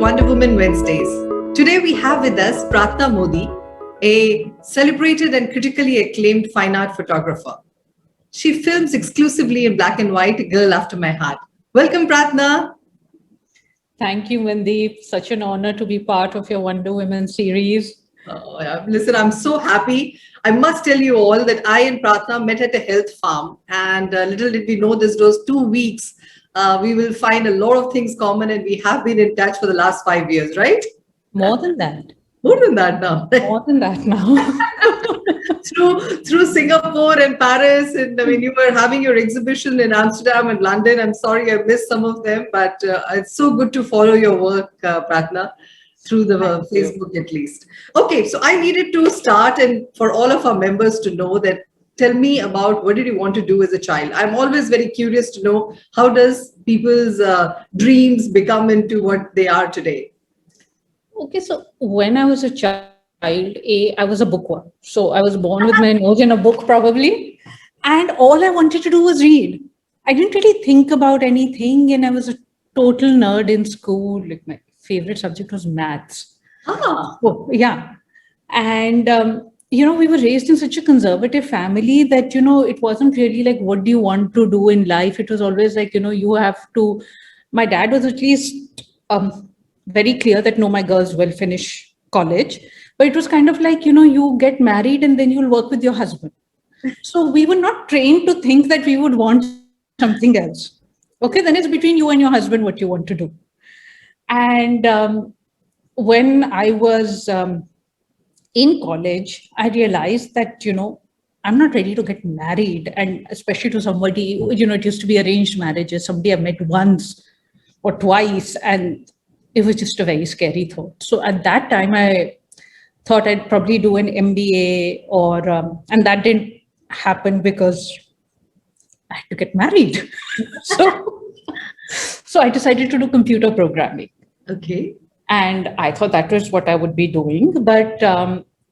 WonderWoman Wednesdays. Today we have with us Pratna Modi, a celebrated and critically acclaimed fine art photographer. She films exclusively in black and white, a girl after my heart. Welcome, Pratna. Thank you, Mandeep. Such an honor to be part of your Wonder Woman series. Oh, yeah. Listen, I'm so happy. I must tell you all that I and Pratna met at a health farm, and little did we know this was 2 weeks. We will find a lot of things common, and we have been in touch for the last 5 years, right? More than that. More than that now. More than that now. through Singapore and Paris, and I mean, you were having your exhibition in Amsterdam and London. I'm sorry I missed some of them, but it's so good to follow your work, Pratna, through the Facebook at least. Okay, so I needed to start, and for all of our members to know that. Tell me about what did you want to do as a child? I'm always very curious to know how does people's dreams become into what they are today. Okay, so when I was a child, I was a bookworm. So I was born with my nose in a book probably. And all I wanted to do was read. I didn't really think about anything. And I was a total nerd in school. Like my favorite subject was maths. Oh, yeah. And, we were raised in such a conservative family that, it wasn't really like, what do you want to do in life? It was always like, you have to, my dad was at least very clear that no, my girls will finish college. But it was kind of like, you get married and then you'll work with your husband. So we were not trained to think that we would want something else. Okay, then it's between you and your husband what you want to do. And when I was in college, I realized that, I'm not ready to get married. And especially to somebody, it used to be arranged marriages, somebody I met once or twice. And it was just a very scary thought. So at that time, I thought I'd probably do an MBA and that didn't happen because I had to get married. So I decided to do computer programming. Okay. And I thought that was what I would be doing, but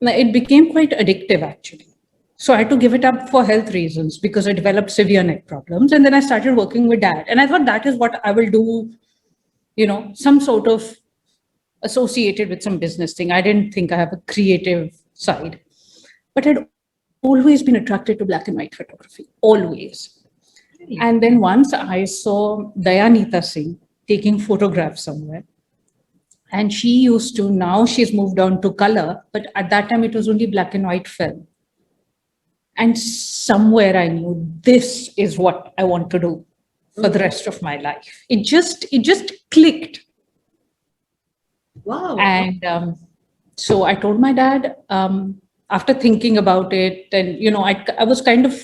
it became quite addictive actually. So I had to give it up for health reasons because I developed severe neck problems. And then I started working with Dad. And I thought that is what I will do, some sort of associated with some business thing. I didn't think I have a creative side, but I'd always been attracted to black and white photography, always. And then once I saw Dayanita Singh taking photographs somewhere, and now she's moved on to color, but at that time it was only black and white film. And somewhere I knew this is what I want to do for the rest of my life. It just clicked. Wow. And so I told my dad, after thinking about it, and, I was kind of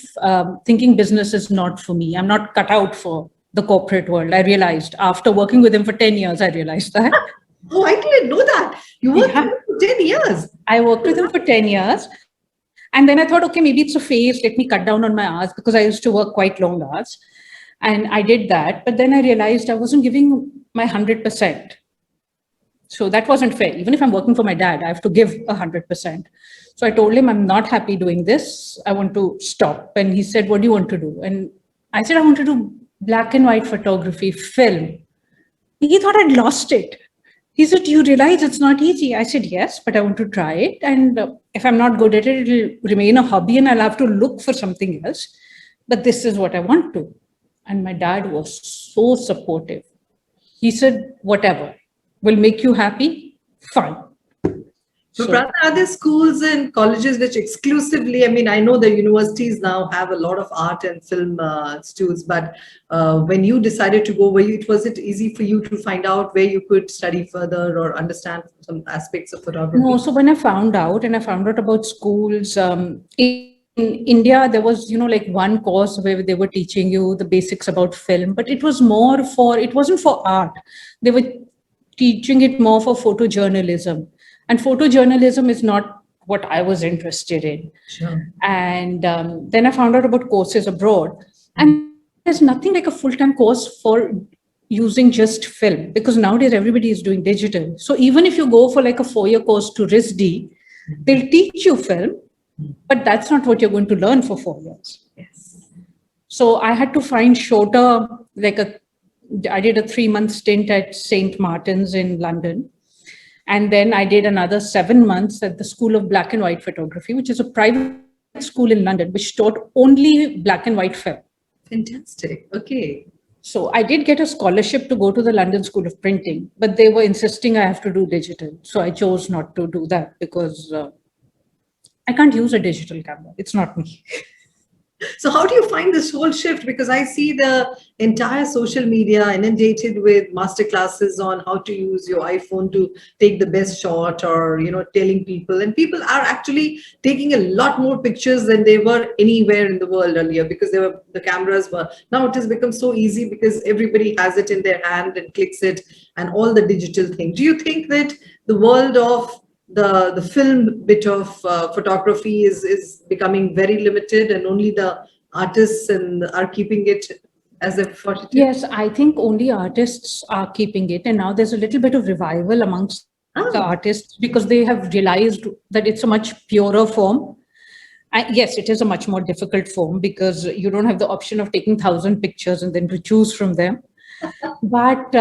thinking business is not for me. I'm not cut out for the corporate world. I realized after working with him for 10 years, I realized that. Oh, I didn't know that. You worked with him for 10 years. I worked with him for 10 years. And then I thought, okay, maybe it's a phase. Let me cut down on my hours because I used to work quite long hours. And I did that. But then I realized I wasn't giving my 100%. So that wasn't fair. Even if I'm working for my dad, I have to give 100%. So I told him, I'm not happy doing this. I want to stop. And he said, what do you want to do? And I said, I want to do black and white photography, film. He thought I'd lost it. He said, you realize it's not easy? I said, yes, but I want to try it. And if I'm not good at it, it'll remain a hobby and I'll have to look for something else. But this is what I want to. And my dad was so supportive. He said, whatever will make you happy, fine. So, Pratna, are there schools and colleges which exclusively, I mean, I know the universities now have a lot of art and film institutes, but when you decided to go, was it easy for you to find out where you could study further or understand some aspects of photography? No, so when I found out about schools, in India, there was, like one course where they were teaching you the basics about film, but it was it wasn't for art. They were teaching it more for photojournalism. And photojournalism is not what I was interested in. Sure. And then I found out about courses abroad. And there's nothing like a full-time course for using just film, because nowadays everybody is doing digital. So even if you go for like a 4-year course to RISD, they'll teach you film, but that's not what you're going to learn for 4 years. Yes. So I had to find shorter, like a I did a 3-month stint at St. Martin's in London. And then I did another 7 months at the School of Black and White Photography, which is a private school in London, which taught only black and white film. Fantastic. Okay. So I did get a scholarship to go to the London School of Printing, but they were insisting I have to do digital. So I chose not to do that because I can't use a digital camera. It's not me. So how do you find this whole shift? Because I see the entire social media inundated with masterclasses on how to use your iPhone to take the best shot, or, telling people, and people are actually taking a lot more pictures than they were anywhere in the world earlier, because the cameras were, now it has become so easy because everybody has it in their hand and clicks it, and all the digital thing. Do you think that the world of the film bit of photography is becoming very limited, and only the artists and are keeping it as a photography? Yes, I think only artists are keeping it. And now there's a little bit of revival amongst the artists because they have realized that it's a much purer form. Yes, it is a much more difficult form because you don't have the option of taking 1,000 pictures and then to choose from them. But,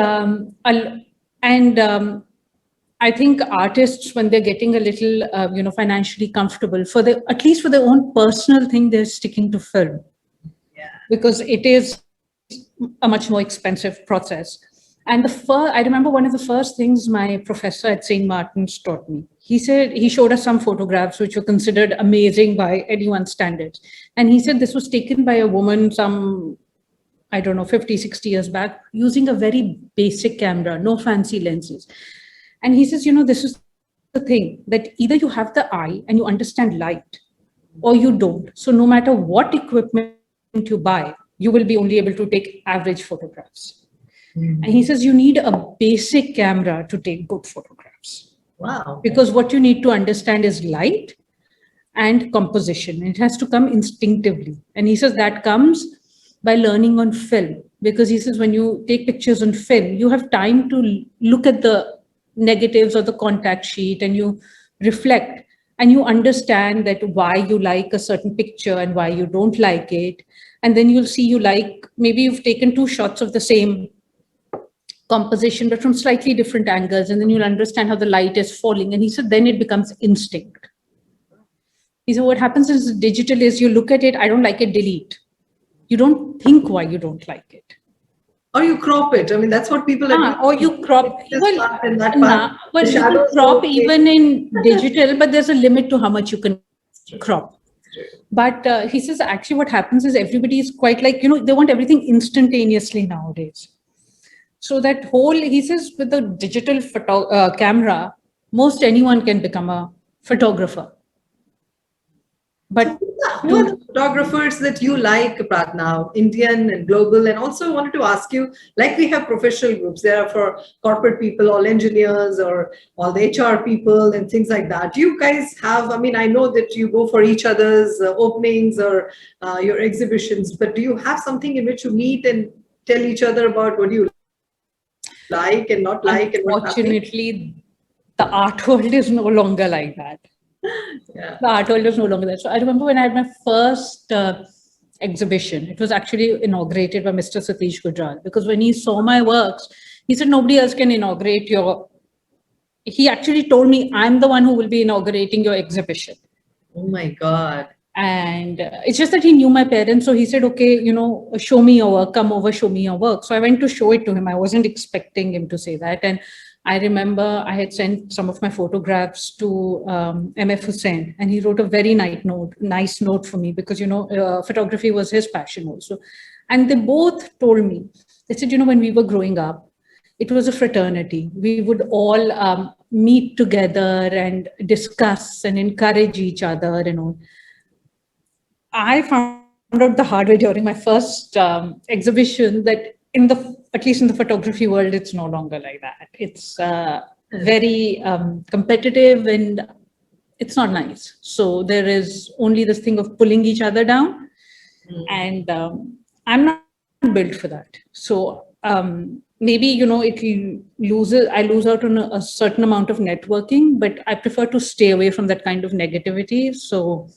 I think artists, when they're getting a little, financially comfortable, at least for their own personal thing, they're sticking to film. Yeah. Because it is a much more expensive process. And I remember one of the first things my professor at St. Martin's taught me. He said, he showed us some photographs which were considered amazing by anyone's standards. And he said this was taken by a woman some, I don't know, 50, 60 years back, using a very basic camera, no fancy lenses. And he says, this is the thing, that either you have the eye and you understand light, or you don't. So no matter what equipment you buy, you will be only able to take average photographs. And he says you need a basic camera to take good photographs. Wow. Because what you need to understand is light and composition. It has to come instinctively. And he says that comes by learning on film. Because he says when you take pictures on film, you have time to look at the negatives or the contact sheet and you reflect and you understand that why you like a certain picture and why you don't like it. And then you'll see maybe you've taken 2 shots of the same composition, but from slightly different angles. And then you'll understand how the light is falling. And he said, then it becomes instinct. He said, what happens is digital is you look at it, I don't like it, delete. You don't think why you don't like it. Or you crop it. I mean, that's what people are doing. Or you crop. You can crop even in digital, but there's a limit to how much you can crop. But he says, actually, what happens is everybody is quite they want everything instantaneously nowadays. So he says, with the digital camera, most anyone can become a photographer. But who are the photographers that you like, Pratna, Indian and global? And also I wanted to ask you, like we have professional groups, there are for corporate people, all engineers or all the HR people and things like that. Do you guys have, I know that you go for each other's openings or your exhibitions, but do you have something in which you meet and tell each other about what you like and not like? Unfortunately, the art world is no longer like that. Yeah. The art world is no longer there. So I remember when I had my first exhibition, it was actually inaugurated by Mr. Satish Gujral, because when he saw my works, he said, nobody else can inaugurate he actually told me, I'm the one who will be inaugurating your exhibition. Oh my God. And it's just that he knew my parents. So he said, okay, show me your work, come over, show me your work. So I went to show it to him. I wasn't expecting him to say that. And I remember I had sent some of my photographs to M.F. Hussain, and he wrote a very nice note for me because, photography was his passion also. And they both told me, they said, when we were growing up, it was a fraternity. We would all meet together and discuss and encourage each other and all. I found out the hard way during my first exhibition that at least in the photography world, it's no longer like that. It's very competitive and it's not nice. So there is only this thing of pulling each other down. And I'm not built for that. So maybe, I lose out on a certain amount of networking, but I prefer to stay away from that kind of negativity. So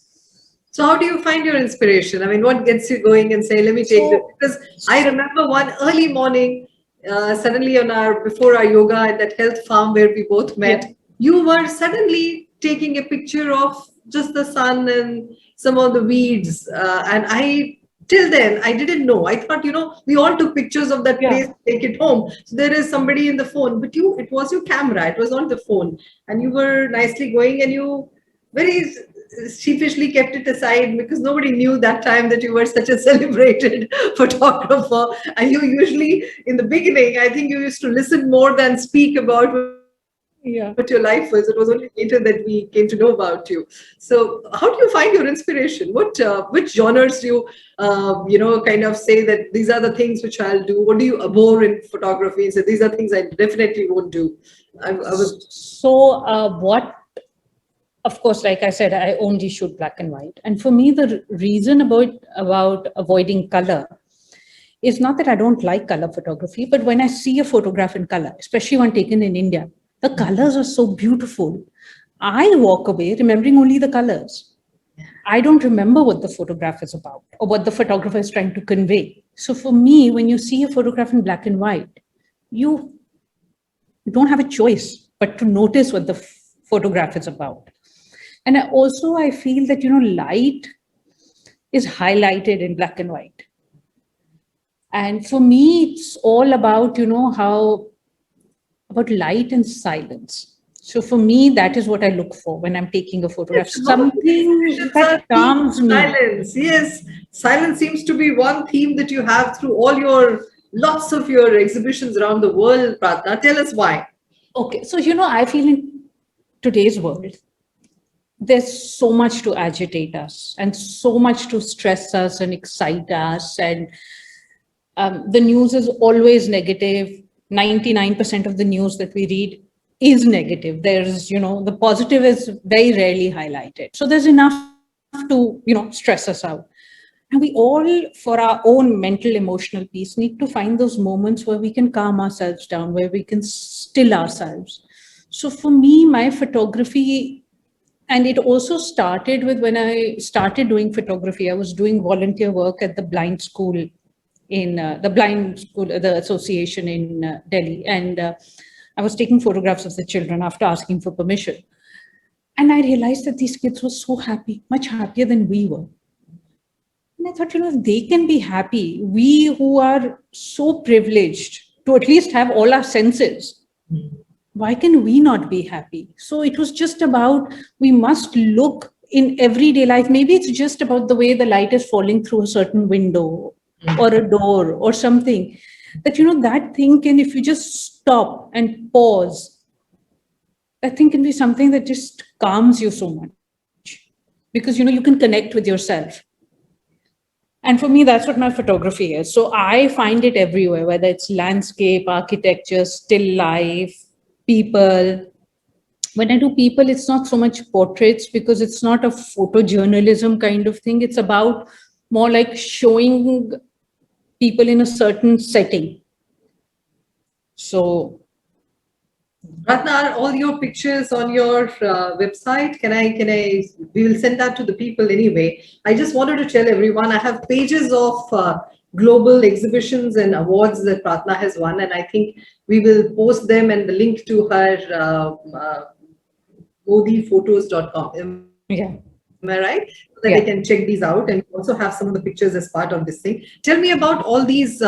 how do you find your inspiration? What gets you going and say, let me take this? Because I remember one early morning, suddenly before our yoga at that health farm where we both met, you were suddenly taking a picture of just the sun and some of the weeds. And I, till then, I didn't know. I thought, we all took pictures of that place, take it home. So there is somebody in the phone, but it was your camera, it was not the phone. And you were nicely going, and you very sheepishly kept it aside because nobody knew that time that you were such a celebrated photographer. And you usually, in the beginning, I think you used to listen more than speak about what your life was. It was only later that we came to know about you. So, how do you find your inspiration? Which genres do you, kind of say that these are the things which I'll do? What do you abhor in photography and say these are things I definitely won't do? I was. So, of course, like I said, I only shoot black and white. And for me, the reason about avoiding color is not that I don't like color photography, but when I see a photograph in color, especially one taken in India, the colors are so beautiful. I walk away remembering only the colors. I don't remember what the photograph is about or what the photographer is trying to convey. So for me, when you see a photograph in black and white, you don't have a choice but to notice what the photograph is about. And I feel that, light is highlighted in black and white. And for me, it's all about, about light and silence. So for me, that is what I look for when I'm taking a photograph. Something that calms me. Silence. Yes. Silence seems to be one theme that you have through lots of your exhibitions around the world, Pratna. Tell us why. Okay. So, I feel in today's world, there's so much to agitate us and so much to stress us and excite us. And the news is always negative. 99% of the news that we read is negative. There's, the positive is very rarely highlighted. So there's enough to, stress us out. And we all, for our own mental, emotional peace, need to find those moments where we can calm ourselves down, where we can still ourselves. So for me, my photography, and it also started with when I started doing photography, I was doing volunteer work at the blind school the association in Delhi. And I was taking photographs of the children after asking for permission. And I realized that these kids were so happy, much happier than we were. And I thought, if they can be happy, we who are so privileged to at least have all our senses, why can we not be happy? So it was just about, we must look in everyday life. Maybe it's just about the way the light is falling through a certain window or a door or something that, that thing can, if you just stop and pause, that thing can be something that just calms you so much because, you can connect with yourself. And for me, that's what my photography is. So I find it everywhere, whether it's landscape, architecture, still life, people. When I do people, it's not so much portraits because it's not a photojournalism kind of thing. It's about more like showing people in a certain setting. So, Ratna, are all your pictures on your website? We will send that to the people anyway. I just wanted to tell everyone, I have pages of global exhibitions and awards that Pratna has won, and I think we will post them and the link to her modiphotos.com. yeah. Am I right? So that they can check these out, and also have some of the pictures as part of this thing. Tell me about all these,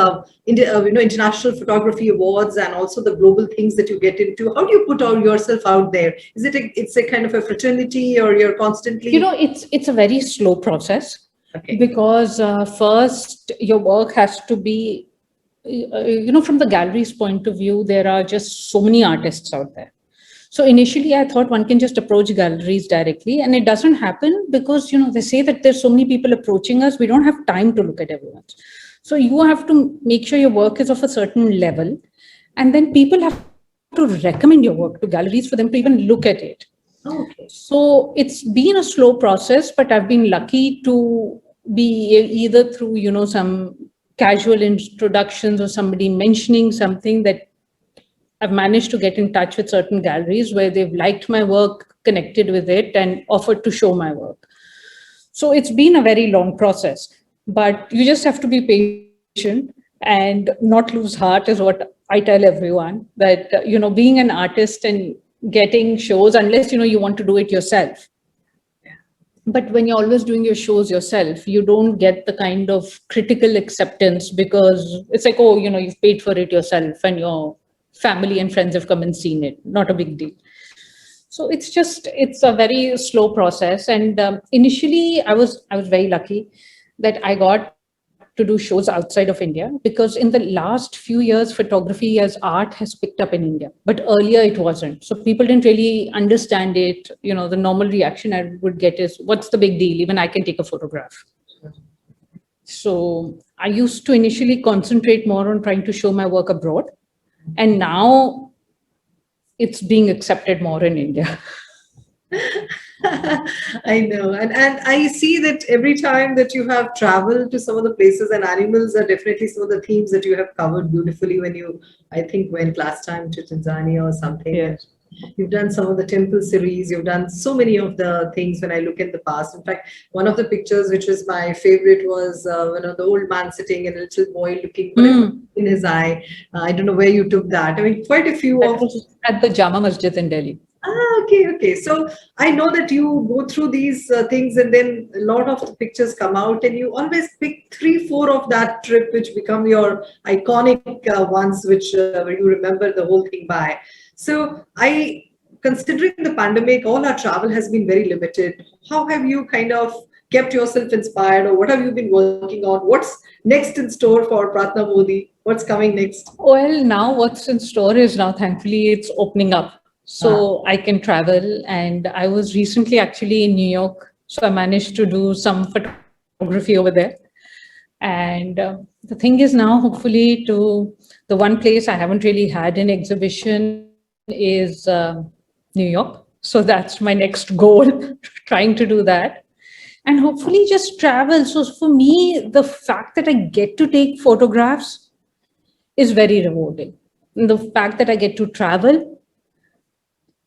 international photography awards and also the global things that you get into. How do you put yourself out there? Is it's a kind of a fraternity, or you're constantly? It's a very slow process. Okay. Because first your work has to be, from the gallery's point of view, there are just so many artists out there. So initially I thought one can just approach galleries directly, and it doesn't happen because, they say that there's so many people approaching us, we don't have time to look at everyone. So you have to make sure your work is of a certain level, and then people have to recommend your work to galleries for them to even look at it. Okay. So it's been a slow process, but I've been lucky to be either through, some casual introductions or somebody mentioning something that I've managed to get in touch with certain galleries where they've liked my work, connected with it, and offered to show my work. So it's been a very long process, but you just have to be patient and not lose heart is what I tell everyone that, being an artist and getting shows, unless, you want to do it yourself. But when you're always doing your shows yourself, you don't get the kind of critical acceptance, because it's like, oh, you've paid for it yourself and your family and friends have come and seen it. Not a big deal. So it's a very slow process. And initially, I was very lucky that I got to do shows outside of India, because in the last few years, photography as art has picked up in India. But earlier it wasn't. So people didn't really understand it. The normal reaction I would get is, what's the big deal? Even I can take a photograph. So I used to initially concentrate more on trying to show my work abroad. And now it's being accepted more in India. I know. And I see that every time that you have traveled to some of the places, and animals are definitely some of the themes that you have covered beautifully when you, I think, went last time to Tanzania or something. And Yes. you've done some of the temple series. You've done so many of the things when I look in the past. In fact, one of the pictures, which was my favorite, was the old man sitting and a little boy looking whatever in his eye. I don't know where you took that. I mean, quite a few That of. was at the Jama Masjid in Delhi. Okay, okay. So I know that you go through these things, and then a lot of the pictures come out, and you always pick 3, 4 of that trip, which become your iconic ones, which where you remember the whole thing by. So considering the pandemic, all our travel has been very limited. How have you kind of kept yourself inspired, or what have you been working on? What's next in store for Pratna Modi? What's coming next? Well, now what's in store is, now thankfully it's opening up. Ah, So I can travel. And I was recently actually in New York. So I managed to do some photography over there. And the thing is now, hopefully, to the one place I haven't really had an exhibition is New York. So that's my next goal, trying to do that. And hopefully just travel. So for me, the fact that I get to take photographs is very rewarding. The fact that I get to travel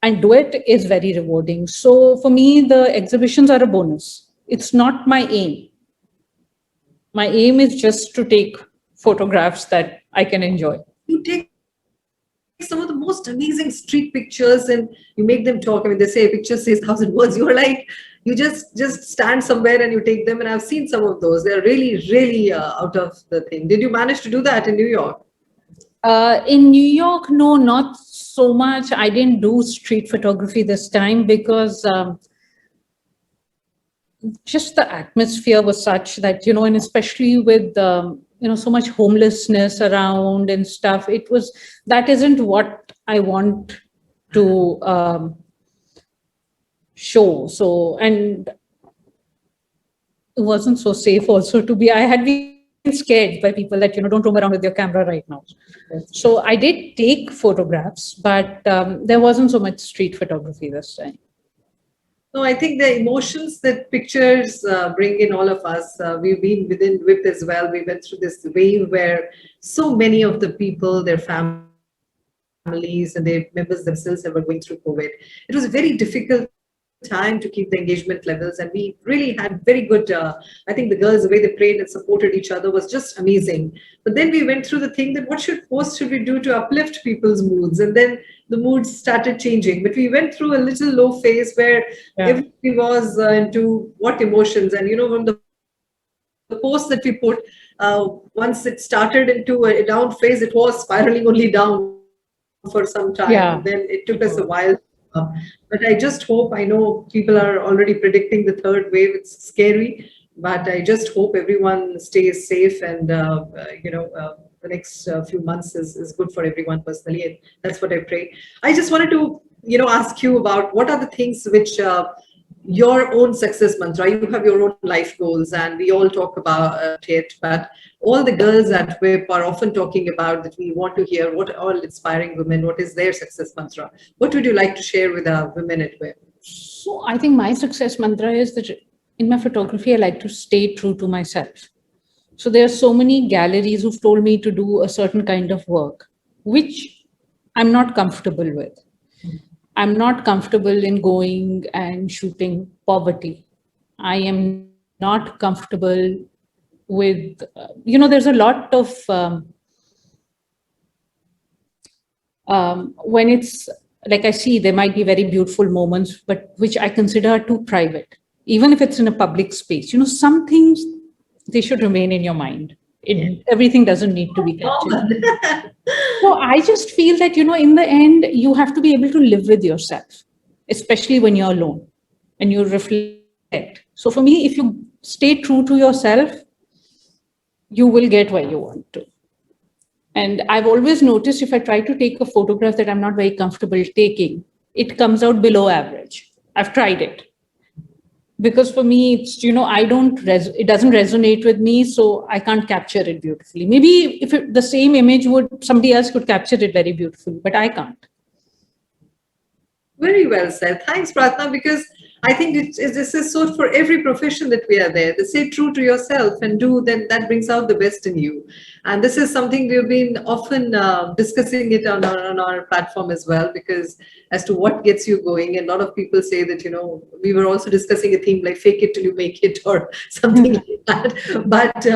and do it is very rewarding. So for me, the exhibitions are a bonus. It's not my aim. My aim is just to take photographs that I can enjoy. you take some of the most amazing street pictures and you make them talk. I mean, they say a picture says 1,000 words. You're like, you just stand somewhere and you take them. And I've seen some of those. They're really out of the thing. Did you manage to do that in New York? In New York, no, not so much. I didn't do street photography this time because just the atmosphere was such that, and especially with, so much homelessness around and stuff, that isn't what I want to show. So, and it wasn't so safe also to be, I had been scared by people that, don't roam around with your camera right now. So I did take photographs, but there wasn't so much street photography this time. No, I think the emotions that pictures bring in all of us. We've been within WiP as well. We went through this wave where so many of the people, their families, and their members themselves were going through COVID. It was a very difficult time to keep the engagement levels, and we really had very good. I think the girls, the way they prayed and supported each other was just amazing. But then we went through the thing that what should we do to uplift people's moods, and then the moods started changing. But we went through a little low phase where Yeah. everybody was into what emotions, and from the post that we put, once it started into a down phase, it was spiraling only down for some time, and then it took us a while. Yeah. But I just hope, I know people are already predicting the third wave. It's scary, but I just hope everyone stays safe, and the next few months is good for everyone personally, and that's what I pray. I just wanted to ask you about what are the things which your own success mantra. You have your own life goals, and we all talk about it, but all the girls at WIP are often talking about that. We want to hear what all inspiring women, what is their success mantra. What would you like to share with our women at WIP? So I think my success mantra is that in my photography, I like to stay true to myself. So there are so many galleries who've told me to do a certain kind of work, which I'm not comfortable with. I'm not comfortable in going and shooting poverty. I am not comfortable with, there's a lot of when it's like I see there might be very beautiful moments, but which I consider too private, even if it's in a public space. Some things they should remain in your mind. Everything doesn't need to be captured. So I just feel that, in the end, you have to be able to live with yourself, especially when you're alone and you reflect. So for me, if you stay true to yourself, you will get where you want to. And I've always noticed if I try to take a photograph that I'm not very comfortable taking, it comes out below average. I've tried it. Because for me, it's, it doesn't resonate with me, so I can't capture it beautifully. Maybe if the same image somebody else could capture it very beautifully, but I can't. Very well said. Thanks, Pratna, because I think this is so for every profession that we are there. To stay true to yourself and then that brings out the best in you. And this is something we've been often discussing it on our platform as well, because as to what gets you going. And a lot of people say that, we were also discussing a theme like fake it till you make it or something like that. But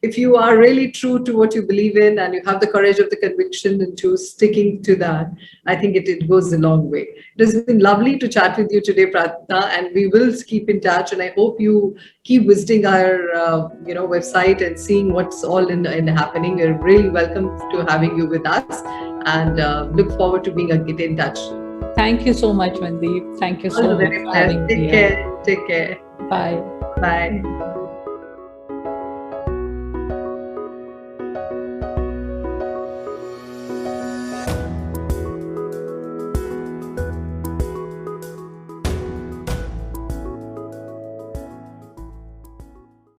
if you are really true to what you believe in and you have the courage of the conviction and to sticking to that, I think it goes a long way. It has been lovely to chat with you today, Pratna, and we will keep in touch. And I hope you keep visiting our website and seeing what's all in happening. We're really welcome to having you with us, and look forward to get in touch. Thank you so much, Mandeep. Thank you so much for having me. Take care. Bye. Bye.